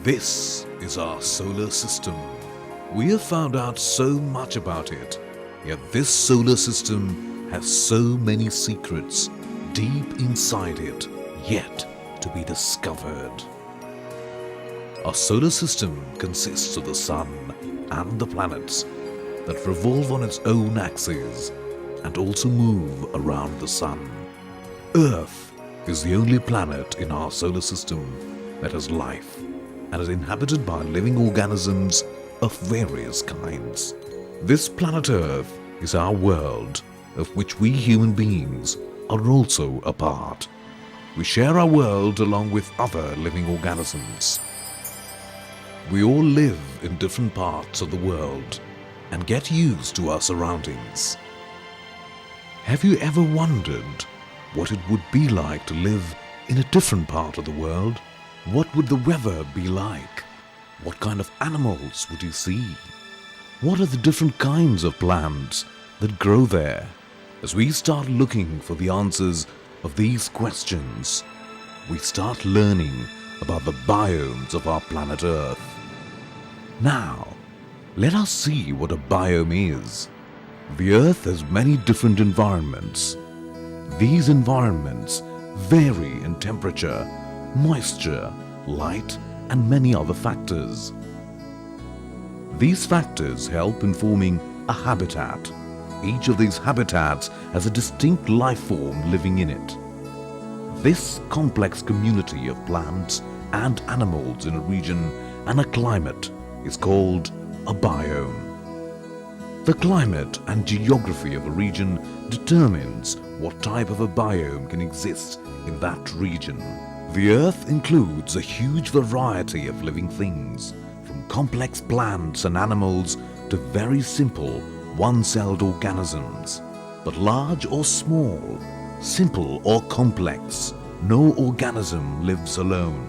This is our solar system. We have found out so much about it, yet this solar system has so many secrets deep inside it, yet to be discovered. Our solar system consists of the Sun and the planets that revolve on its own axes and also move around the Sun. Earth is the only planet in our solar system that has life and is inhabited by living organisms of various kinds. This planet Earth is our world, of which we human beings are also a part. We share our world along with other living organisms. We all live in different parts of the world and get used to our surroundings. Have you ever wondered what it would be like to live in a different part of the world? What would the weather be like? What kind of animals would you see? What are the different kinds of plants that grow there? As we start looking for the answers of these questions, we start learning about the biomes of our planet Earth. Now, let us see what a biome is. The Earth has many different environments. These environments vary in temperature, moisture, light, and many other factors. These factors help in forming a habitat. Each of these habitats has a distinct life form living in it. This complex community of plants and animals in a region and a climate is called a biome. The climate and geography of a region determines what type of a biome can exist in that region. The Earth includes a huge variety of living things, from complex plants and animals to very simple, one-celled organisms. But large or small, simple or complex, no organism lives alone.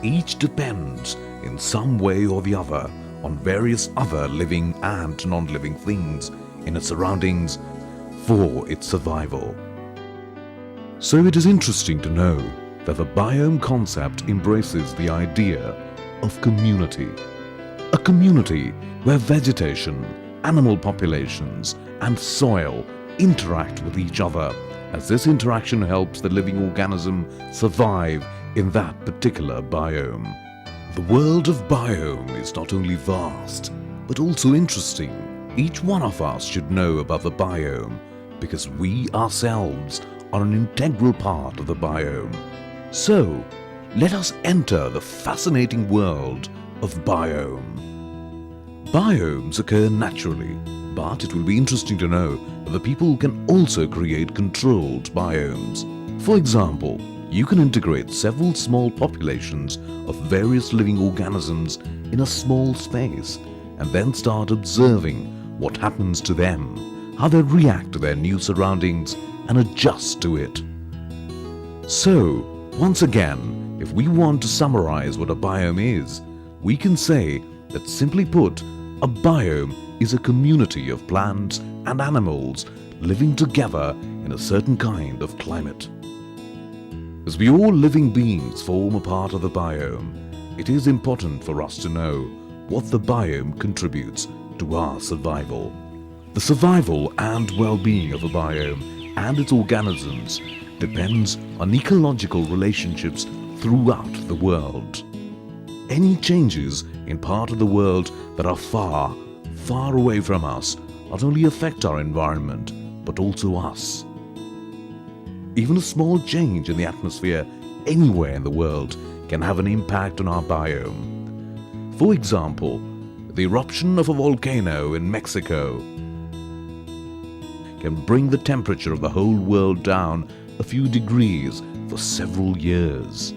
Each depends, in some way or the other, on various other living and non-living things in its surroundings for its survival. So it is interesting to know that the biome concept embraces the idea of community. A community where vegetation, animal populations, and soil interact with each other, as this interaction helps the living organism survive in that particular biome. The world of biome is not only vast, but also interesting. Each one of us should know about the biome because we ourselves are an integral part of the biome. So, let us enter the fascinating world of biome. Biomes occur naturally, but it will be interesting to know that the people can also create controlled biomes. For example, you can integrate several small populations of various living organisms in a small space and then start observing what happens to them, how they react to their new surroundings and adjust to it. So, once again, if we want to summarize what a biome is, we can say that, simply put, a biome is a community of plants and animals living together in a certain kind of climate. As we all living beings form a part of the biome, it is important for us to know what the biome contributes to our survival. The survival and well-being of a biome and its organisms depends on ecological relationships throughout the world. Any changes in part of the world that are far, far away from us not only affect our environment, but also us. Even a small change in the atmosphere anywhere in the world can have an impact on our biome. For example, the eruption of a volcano in Mexico can bring the temperature of the whole world down a few degrees for several years.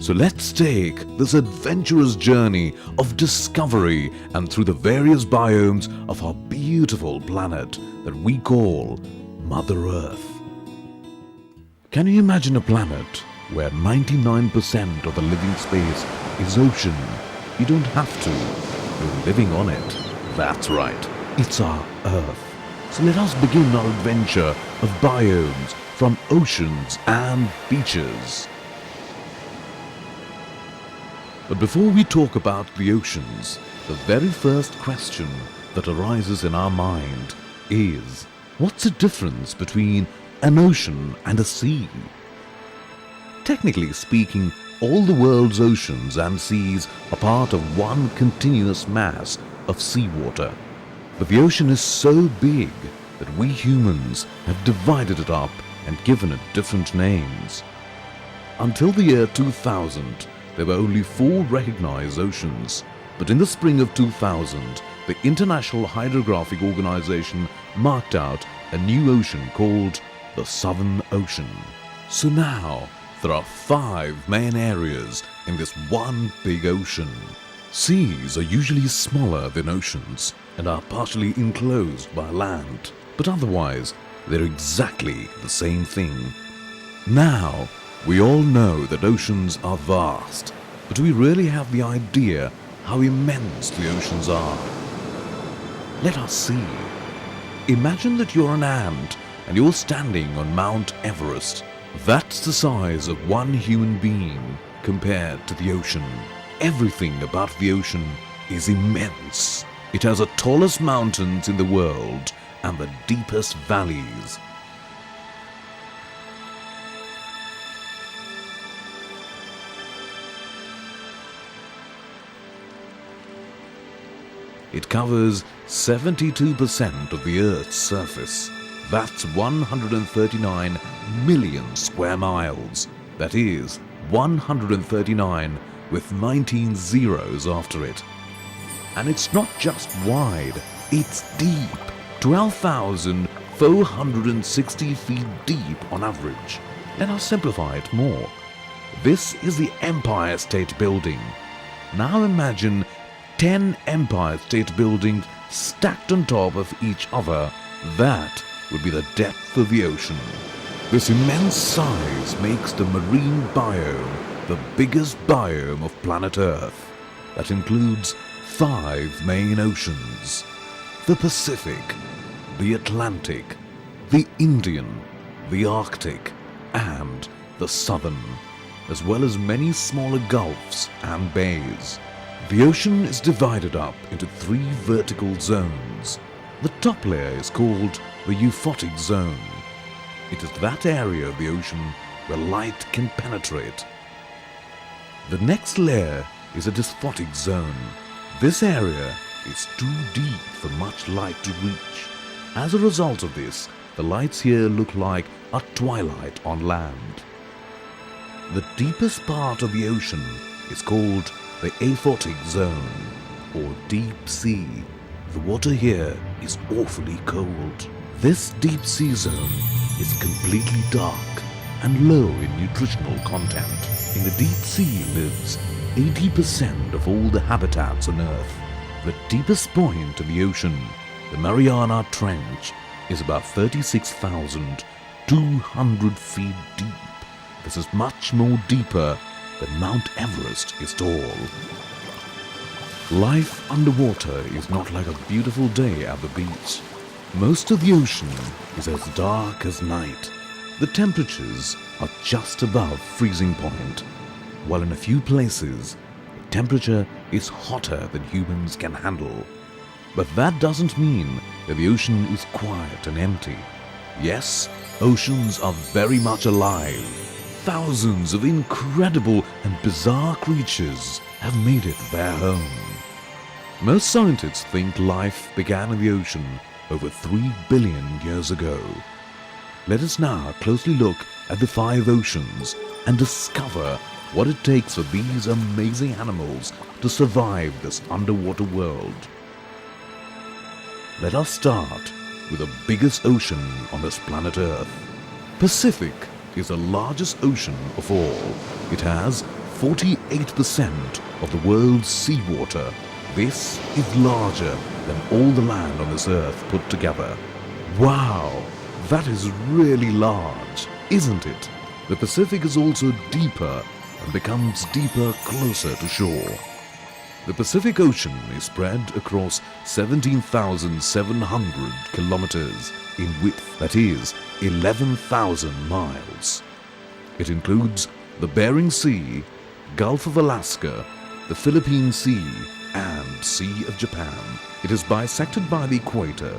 So let's take this adventurous journey of discovery and through the various biomes of our beautiful planet that we call Mother Earth. Can you imagine a planet where 99% of the living space is ocean? You don't have to. You're living on it. That's right. It's our Earth. So let us begin our adventure of biomes from oceans and beaches. But before we talk about the oceans, the very first question that arises in our mind is, what's the difference between an ocean and a sea? Technically speaking, all the world's oceans and seas are part of one continuous mass of seawater. But the ocean is so big that we humans have divided it up and given it different names. Until the year 2000, there were only 4 recognized oceans, but in the spring of 2000, the International Hydrographic Organization marked out a new ocean called the Southern Ocean. So now, there are 5 main areas in this one big ocean. Seas are usually smaller than oceans and are partially enclosed by land, but otherwise they're exactly the same thing. Now, we all know that oceans are vast, but do we really have the idea how immense the oceans are? Let us see. Imagine that you're an ant and you're standing on Mount Everest. That's the size of one human being compared to the ocean. Everything about the ocean is immense. It has the tallest mountains in the world and the deepest valleys. It covers 72% of the Earth's surface. That's 139 million square miles. That is 139 with 19 zeros after it. And it's not just wide, it's deep. 12,460 feet deep on average. Let us simplify it more. This is the Empire State Building. Now imagine 10 Empire State Buildings stacked on top of each other. That would be the depth of the ocean. This immense size makes the marine biome the biggest biome of planet Earth. That includes 5 main oceans: the Pacific, the Atlantic, the Indian, the Arctic, and the Southern, as well as many smaller gulfs and bays. The ocean is divided up into 3 vertical zones. The top layer is called the euphotic zone. It is that area of the ocean where light can penetrate. The next layer is a dysphotic zone. This area is too deep for much light to reach. As a result of this, the lights here look like a twilight on land. The deepest part of the ocean is called the aphotic zone, or deep sea. The water here is awfully cold. This deep sea zone is completely dark and low in nutritional content. In the deep sea lives 80% of all the habitats on Earth. The deepest point of the ocean, the Mariana Trench, is about 36,200 feet deep. This is much more deeper than Mount Everest is tall. Life underwater is not like a beautiful day at the beach. Most of the ocean is as dark as night. The temperatures are just above freezing point, while in a few places, the temperature is hotter than humans can handle. But that doesn't mean that the ocean is quiet and empty. Yes, oceans are very much alive. Thousands of incredible and bizarre creatures have made it their home. Most scientists think life began in the ocean over 3 billion years ago. Let us now closely look at the 5 oceans and discover what it takes for these amazing animals to survive this underwater world. Let us start with the biggest ocean on this planet Earth. Pacific is the largest ocean of all. It has 48% of the world's seawater. This is larger than all the land on this Earth put together. Wow, that is really large, isn't it? The Pacific is also deeper and becomes deeper closer to shore. The Pacific Ocean is spread across 17,700 kilometers in width, that is 11,000 miles. It includes the Bering Sea, Gulf of Alaska, the Philippine Sea, and Sea of Japan. It is bisected by the equator.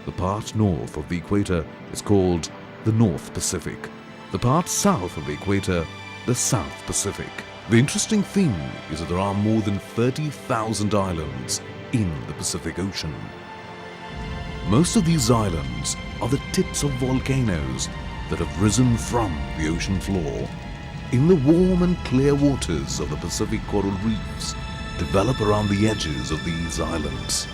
The part north of the equator is called the North Pacific. The part south of the equator, the South Pacific. The interesting thing is that there are more than 30,000 islands in the Pacific Ocean. Most of these islands are the tips of volcanoes that have risen from the ocean floor. In the warm and clear waters of the Pacific coral reefs develop around the edges of these islands.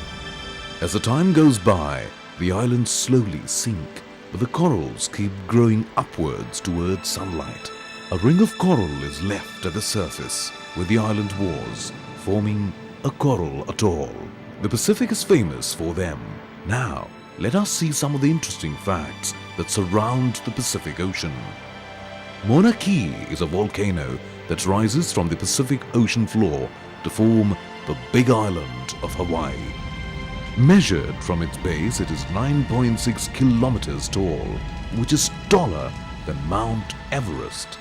As the time goes by, the islands slowly sink, but the corals keep growing upwards towards sunlight. A ring of coral is left at the surface where the island was, forming a coral atoll. The Pacific is famous for them. Now, let us see some of the interesting facts that surround the Pacific Ocean. Mauna Kea is a volcano that rises from the Pacific Ocean floor to form the Big Island of Hawaii. Measured from its base, it is 9.6 kilometers tall, which is taller than Mount Everest.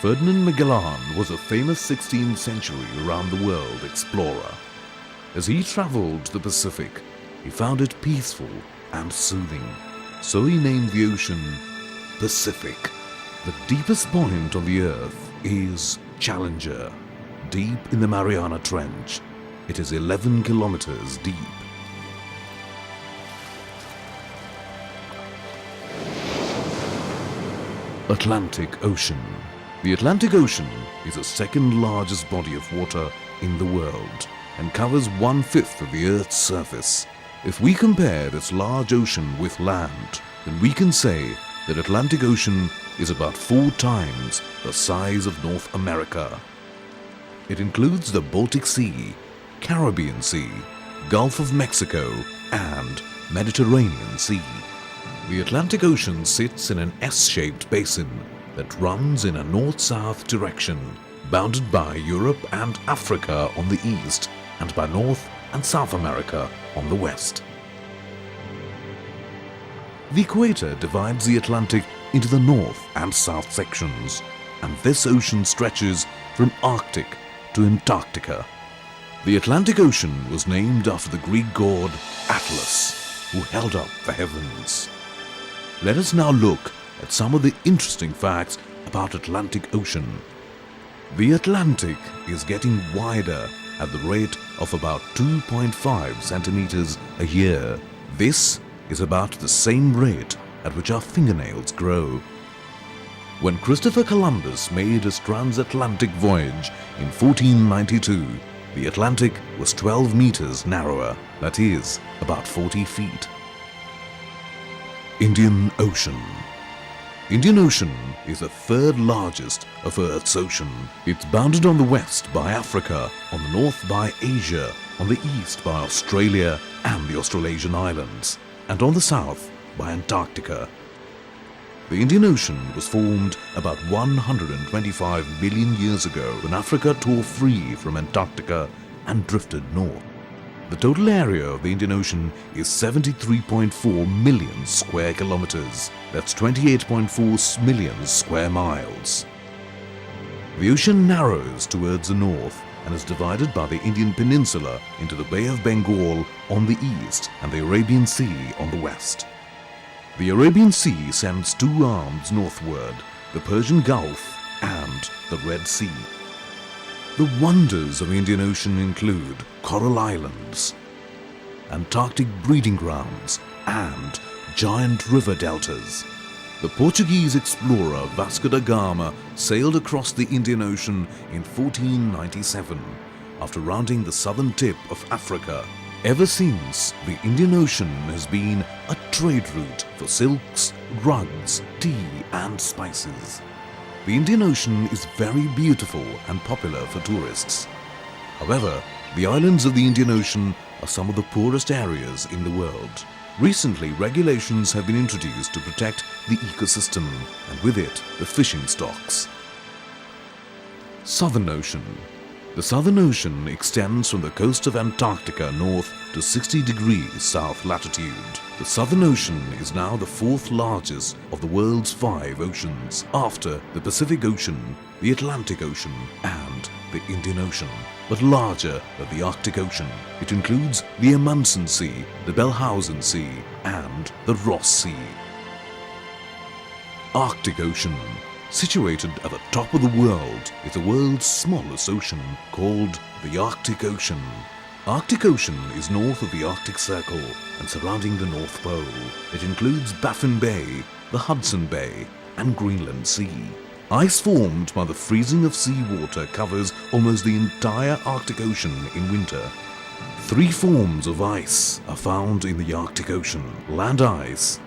Ferdinand Magellan was a famous 16th century around-the-world explorer. As he traveled the Pacific, he found it peaceful and soothing. So he named the ocean Pacific. The deepest point on the Earth is Challenger, deep in the Mariana Trench. It is 11 kilometers deep. Atlantic Ocean. The Atlantic Ocean is the second largest body of water in the world and covers 1/5 of the Earth's surface. If we compare this large ocean with land, then we can say that Atlantic Ocean is about 4 times the size of North America. It includes the Baltic Sea, Caribbean Sea, Gulf of Mexico, and Mediterranean Sea. The Atlantic Ocean sits in an S-shaped basin that runs in a north-south direction, bounded by Europe and Africa on the east and by North and South America on the west. The equator divides the Atlantic into the north and south sections, and this ocean stretches from Arctic to Antarctica. The Atlantic Ocean was named after the Greek god Atlas, who held up the heavens. Let us now look at some of the interesting facts about Atlantic Ocean. The Atlantic is getting wider at the rate of about 2.5 centimeters a year. This is about the same rate at which our fingernails grow. When Christopher Columbus made his transatlantic voyage in 1492, the Atlantic was 12 meters narrower, that is, about 40 feet. Indian Ocean. Indian Ocean is the third largest of Earth's ocean. It's bounded on the west by Africa, on the north by Asia, on the east by Australia and the Australasian Islands, and on the south by Antarctica. The Indian Ocean was formed about 125 million years ago when Africa tore free from Antarctica and drifted north. The total area of the Indian Ocean is 73.4 million square kilometers. That's 28.4 million square miles. The ocean narrows towards the north and is divided by the Indian Peninsula into the Bay of Bengal on the east and the Arabian Sea on the west. The Arabian Sea sends 2 arms northward, the Persian Gulf and the Red Sea. The wonders of the Indian Ocean include coral islands, Antarctic breeding grounds, and giant river deltas. The Portuguese explorer Vasco da Gama sailed across the Indian Ocean in 1497 after rounding the southern tip of Africa. Ever since, the Indian Ocean has been a trade route for silks, rugs, tea, and spices. The Indian Ocean is very beautiful and popular for tourists. However, the islands of the Indian Ocean are some of the poorest areas in the world. Recently, regulations have been introduced to protect the ecosystem and with it, the fishing stocks. Southern Ocean. The Southern Ocean extends from the coast of Antarctica north to 60 degrees south latitude. The Southern Ocean is now the 4th largest of the world's 5 oceans, after the Pacific Ocean, the Atlantic Ocean, and the Indian Ocean. but larger than the Arctic Ocean. It includes the Amundsen Sea, the Bellhausen Sea, and the Ross Sea. Arctic Ocean. Situated at the top of the world is the world's smallest ocean called the Arctic Ocean. Arctic Ocean is north of the Arctic Circle and surrounding the North Pole. It includes Baffin Bay, the Hudson Bay, and Greenland Sea. Ice formed by the freezing of seawater covers almost the entire Arctic Ocean in winter. 3 forms of ice are found in the Arctic Ocean: land ice,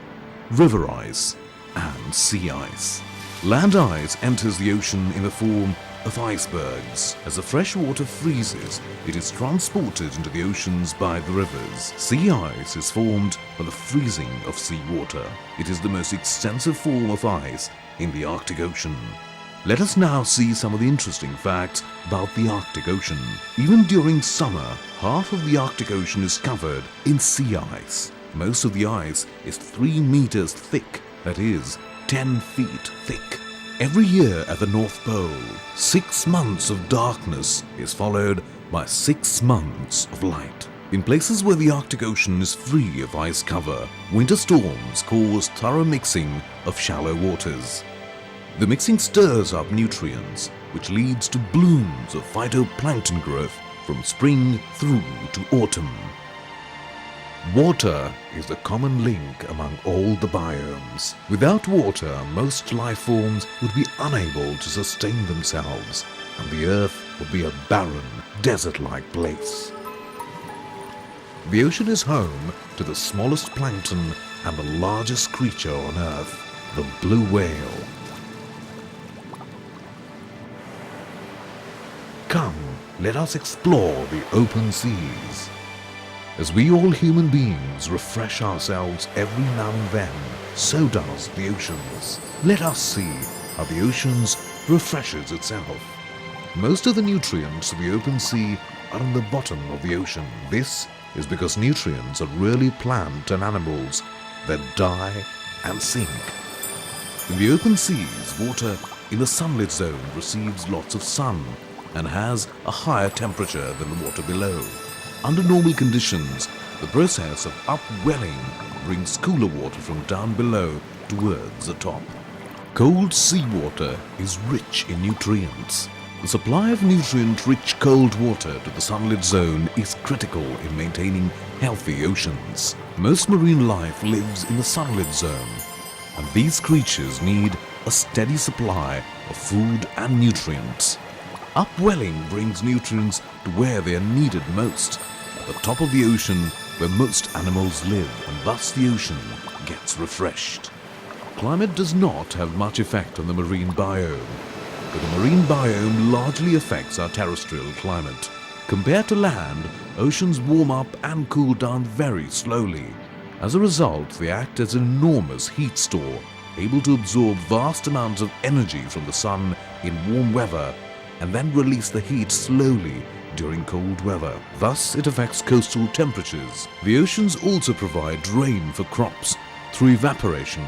river ice, and sea ice. Land ice enters the ocean in the form of icebergs. As the fresh water freezes, it is transported into the oceans by the rivers. Sea ice is formed by the freezing of seawater. It is the most extensive form of ice in the Arctic Ocean. Let us now see some of the interesting facts about the Arctic Ocean. Even during summer, half of the Arctic Ocean is covered in sea ice. Most of the ice is 3 meters thick, that is, 10 feet thick. Every year at the North Pole, 6 months of darkness is followed by 6 months of light. In places where the Arctic Ocean is free of ice cover, winter storms cause thorough mixing of shallow waters. The mixing stirs up nutrients, which leads to blooms of phytoplankton growth from spring through to autumn. Water is the common link among all the biomes. Without water, most life forms would be unable to sustain themselves, and the Earth would be a barren, desert-like place. The ocean is home to the smallest plankton and the largest creature on Earth, the blue whale. Come, let us explore the open seas. As we all human beings refresh ourselves every now and then, so does the oceans. Let us see how the oceans refreshes itself. Most of the nutrients of the open sea are in the bottom of the ocean. This is because nutrients are really plant and animals that die and sink. In the open seas, water in the sunlit zone receives lots of sun and has a higher temperature than the water below. Under normal conditions, the process of upwelling brings cooler water from down below towards the top. Cold seawater is rich in nutrients. The supply of nutrient-rich cold water to the sunlit zone is critical in maintaining healthy oceans. Most marine life lives in the sunlit zone, and these creatures need a steady supply of food and nutrients. Upwelling brings nutrients to where they are needed most, at the top of the ocean where most animals live, and thus the ocean gets refreshed. Climate does not have much effect on the marine biome, but the marine biome largely affects our terrestrial climate. Compared to land, oceans warm up and cool down very slowly. As a result, they act as an enormous heat store, able to absorb vast amounts of energy from the sun in warm weather and then release the heat slowly during cold weather. Thus, it affects coastal temperatures. The oceans also provide rain for crops through evaporation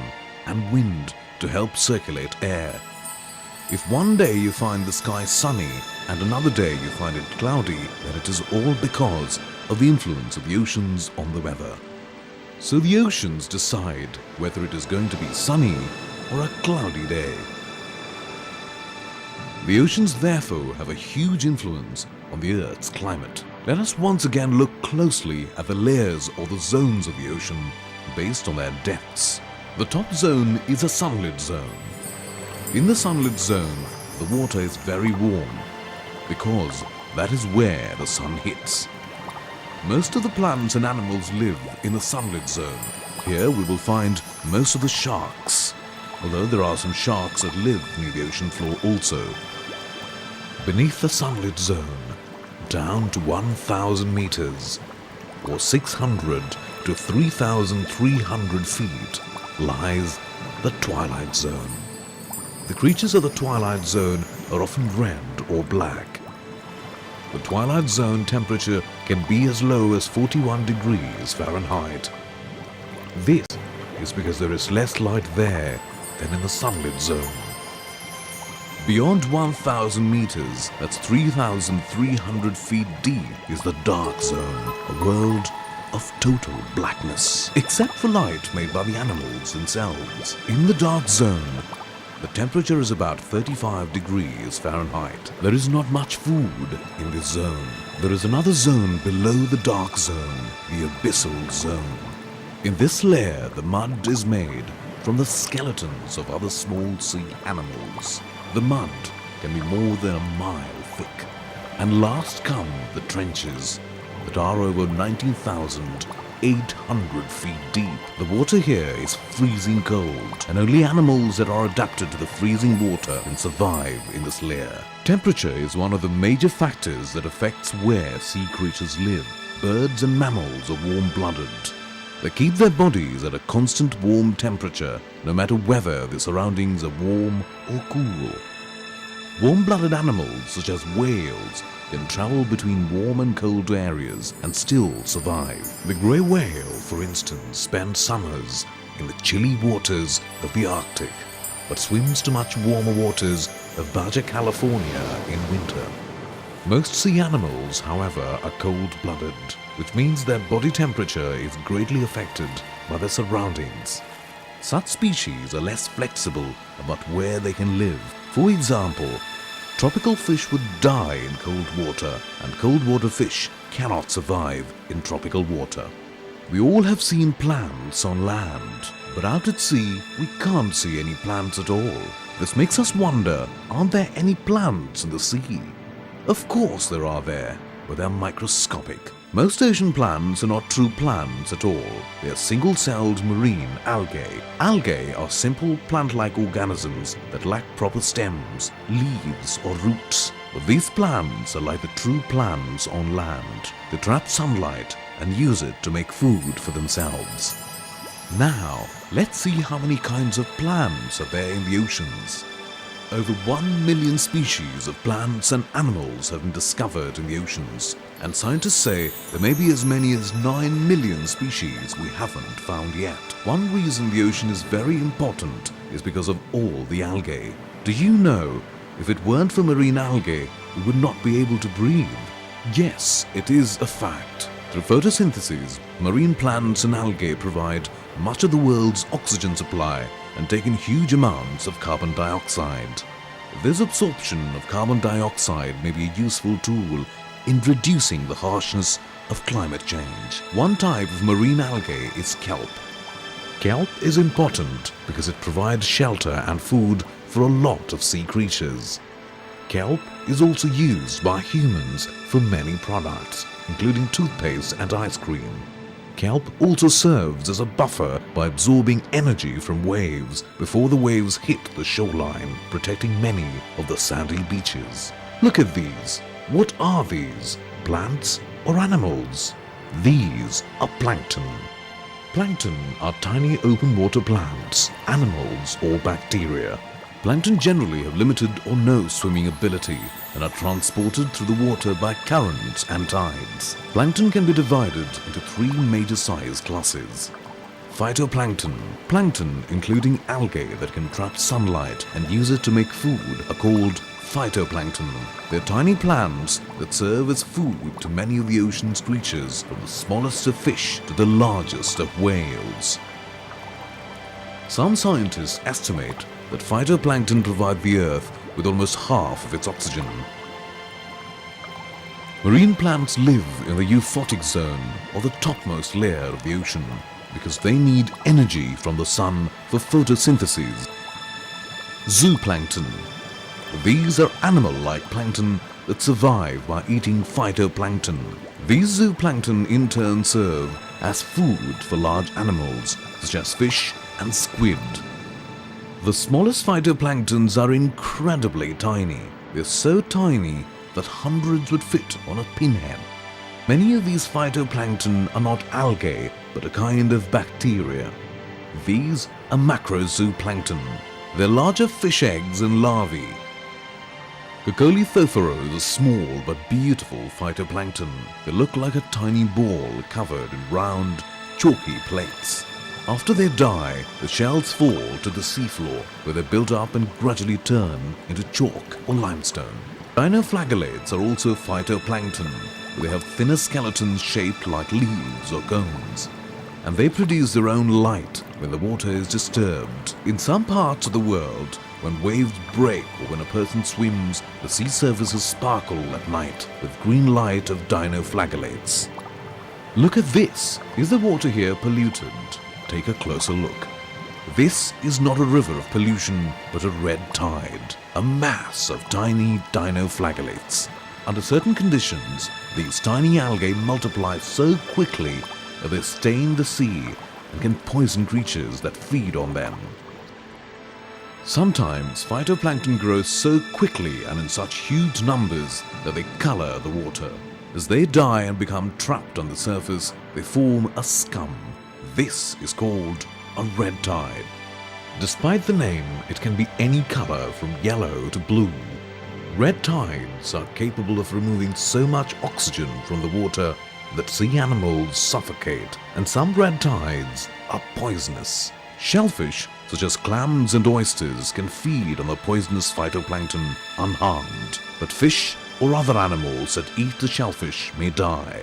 and wind to help circulate air. If one day you find the sky sunny and another day you find it cloudy, then it is all because of the influence of the oceans on the weather. So the oceans decide whether it is going to be sunny or a cloudy day. The oceans therefore have a huge influence on the Earth's climate. Let us once again look closely at the layers or the zones of the ocean based on their depths. The top zone is a sunlit zone. In the sunlit zone, the water is very warm because that is where the sun hits. Most of the plants and animals live in the sunlit zone. Here we will find most of the sharks, although there are some sharks that live near the ocean floor also. Beneath the sunlit zone, down to 1,000 meters, or 600 to 3,300 feet, lies the twilight zone. The creatures of the twilight zone are often red or black. The twilight zone temperature can be as low as 41 degrees Fahrenheit. This is because there is less light there than in the sunlit zone. Beyond 1,000 meters, that's 3,300 feet deep, is the dark zone, a world of total blackness, except for light made by the animals themselves. In the dark zone, the temperature is about 35 degrees Fahrenheit. There is not much food in this zone. There is another zone below the dark zone, the abyssal zone. In this layer, the mud is made from the skeletons of other small sea animals. The mud can be more than a mile thick. And last come the trenches that are over 19,800 feet deep. The water here is freezing cold, and only animals that are adapted to the freezing water can survive in this layer. Temperature is one of the major factors that affects where sea creatures live. Birds and mammals are warm-blooded. They keep their bodies at a constant warm temperature, no matter whether the surroundings are warm or cool. Warm-blooded animals such as whales can travel between warm and cold areas and still survive. The grey whale, for instance, spends summers in the chilly waters of the Arctic, but swims to much warmer waters of Baja California in winter. Most sea animals, however, are cold-blooded, which means their body temperature is greatly affected by their surroundings. Such species are less flexible about where they can live. For example, tropical fish would die in cold water, and cold water fish cannot survive in tropical water. We all have seen plants on land, but out at sea we can't see any plants at all. This makes us wonder, aren't there any plants in the sea? Of course there are there, but they're microscopic. Most ocean plants are not true plants at all. They are single-celled marine algae. Algae are simple plant-like organisms that lack proper stems, leaves or roots. But these plants are like the true plants on land. They trap sunlight and use it to make food for themselves. Now, let's see how many kinds of plants are there in the oceans. Over 1 million species of plants and animals have been discovered in the oceans, and scientists say there may be as many as 9 million species we haven't found yet. One reason the ocean is very important is because of all the algae. Do you know, if it weren't for marine algae, we would not be able to breathe? Yes, it is a fact. Through photosynthesis, marine plants and algae provide much of the world's oxygen supply and take in huge amounts of carbon dioxide. This absorption of carbon dioxide may be a useful tool in reducing the harshness of climate change. One type of marine algae is kelp. Kelp is important because it provides shelter and food for a lot of sea creatures. Kelp is also used by humans for many products, including toothpaste and ice cream. Kelp also serves as a buffer by absorbing energy from waves before the waves hit the shoreline, protecting many of the sandy beaches. Look at these. What are these? Plants or animals? These are plankton. Plankton are tiny open water plants, animals or bacteria. Plankton generally have limited or no swimming ability and are transported through the water by currents and tides. Plankton can be divided into 3 major size classes. Phytoplankton. Plankton, including algae that can trap sunlight and use it to make food, are called phytoplankton. They're tiny plants that serve as food to many of the ocean's creatures, from the smallest of fish to the largest of whales. Some scientists estimate that phytoplankton provide the Earth with almost half of its oxygen. Marine plants live in the euphotic zone, or the topmost layer of the ocean, because they need energy from the sun for photosynthesis. Zooplankton. These are animal-like plankton that survive by eating phytoplankton. These zooplankton in turn serve as food for large animals such as fish and squid. The smallest phytoplanktons are incredibly tiny. They're so tiny that hundreds would fit on a pinhead. Many of these phytoplankton are not algae, but a kind of bacteria. These are macrozooplankton. They're larger fish eggs and larvae. Cocolithophora is a small but beautiful phytoplankton. They look like a tiny ball covered in round, chalky plates. After they die, the shells fall to the seafloor, where they build up and gradually turn into chalk or limestone. Dinoflagellates are also phytoplankton. They have thinner skeletons shaped like leaves or cones, and they produce their own light when the water is disturbed. In some parts of the world, when waves break or when a person swims, the sea surfaces sparkle at night with green light of dinoflagellates. Look at this. Is the water here polluted? Take a closer look. This is not a river of pollution, but a red tide, a mass of tiny dinoflagellates. Under certain conditions, these tiny algae multiply so quickly that they stain the sea and can poison creatures that feed on them. Sometimes phytoplankton grows so quickly and in such huge numbers that they color the water. As they die and become trapped on the surface, they form a scum. This is called a red tide. Despite the name, it can be any color from yellow to blue. Red tides are capable of removing so much oxygen from the water that sea animals suffocate, and some red tides are poisonous. Shellfish, such as clams and oysters, can feed on the poisonous phytoplankton unharmed, but fish or other animals that eat the shellfish may die.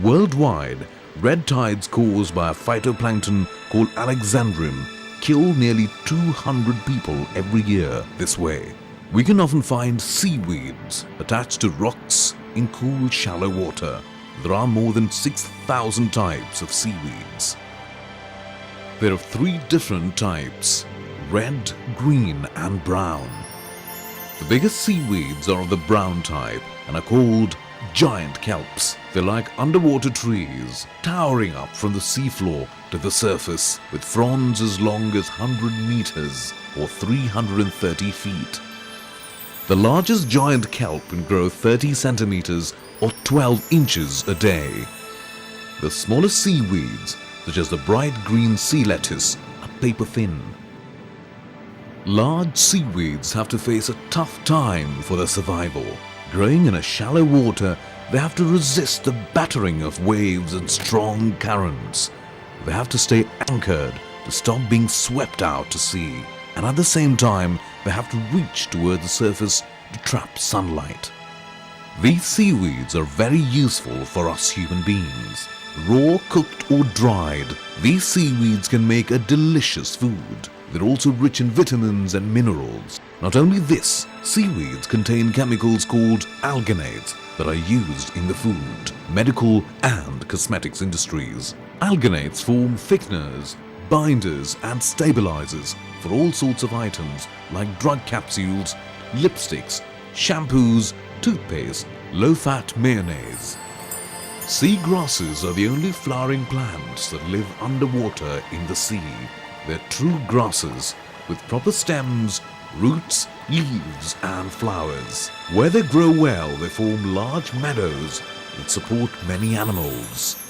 Worldwide, red tides caused by a phytoplankton called Alexandrium kill nearly 200 people every year this way. We can often find seaweeds attached to rocks in cool, shallow water. There are more than 6,000 types of seaweeds. There are 3 different types: red, green and brown. The biggest seaweeds are of the brown type and are called giant kelps. They're like underwater trees, towering up from the seafloor to the surface with fronds as long as 100 meters or 330 feet. The largest giant kelp can grow 30 centimeters or 12 inches a day. The smallest seaweeds, such as the bright green sea lettuce, are paper thin. Large seaweeds have to face a tough time for their survival. Growing in a shallow water, they have to resist the battering of waves and strong currents. They have to stay anchored to stop being swept out to sea, and at the same time, they have to reach toward the surface to trap sunlight. These seaweeds are very useful for us human beings. Raw, cooked or dried, these seaweeds can make a delicious food. They're also rich in vitamins and minerals. Not only this, seaweeds contain chemicals called alganates that are used in the food, medical and cosmetics industries. Alganates form thickeners, binders and stabilizers for all sorts of items like drug capsules, lipsticks, shampoos, toothpaste, low-fat mayonnaise. Sea grasses are the only flowering plants that live underwater in the sea. They're true grasses with proper stems, roots, leaves and flowers. Where they grow well, they form large meadows that support many animals.